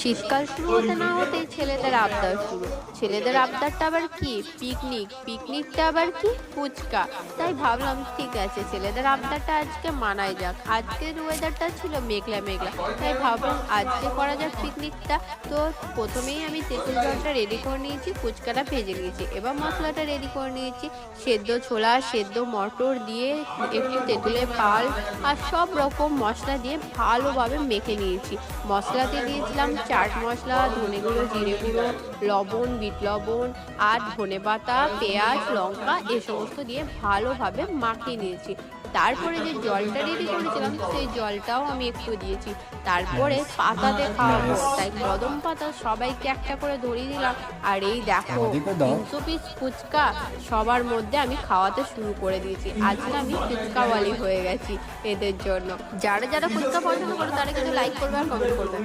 শীতকাল শুরু হতে না হতেই ছেলেদের আবদার শুরু। ছেলেদের আবদারটা আবার কি? পিকনিক। পিকনিকটা আবার কি? ফুচকা। তাই ভাবলাম ঠিক আছে, ছেলেদের আবদারটা আজকে মানাই যাক। আজকের ওয়েদারটা ছিল মেঘলা মেঘলা, তাই ভাবলাম আজকে করা যাক পিকনিকটা। তো প্রথমেই আমি তেঁতুল জলটা রেডি করে নিয়েছি, ফুচকাটা ভেজে নিয়েছি। এবার মশলাটা রেডি করে নিয়েছি, সেদ্ধ ছোলা, সেদ্ধ মটর দিয়ে একটু তেঁতুলের পাল আর সব রকম মশলা দিয়ে ভালোভাবে মেখে নিয়েছি। মশলাতে দিয়েছিলাম চাট মশলা, ধনে গুঁড়ো, জিরে গুঁড়ো, লবণ, বিট লবণ আর ধনেপাতা, পেঁয়াজ, লঙ্কা এ সমস্ত দিয়ে ভালোভাবে মাখিয়ে নিয়েছি। তারপরে যে জলটা রেডি করেছিলাম সেই জলটাও আমি একটু দিয়েছি। তারপরে পাতাতে খাওয়াবো, তাই কদম পাতা সবাইকে একটা করে ধরিয়ে দিলাম। আর এই দেখো, 300 পিস ফুচকা সবার মধ্যে আমি খাওয়াতে শুরু করে দিয়েছি। আজকে আমি ফুচকাওয়ালি হয়ে গেছি এদের জন্য। যারা যারা ফুচকা পছন্দ করে তারা কিন্তু লাইক করবে আর কমেন্ট করবে।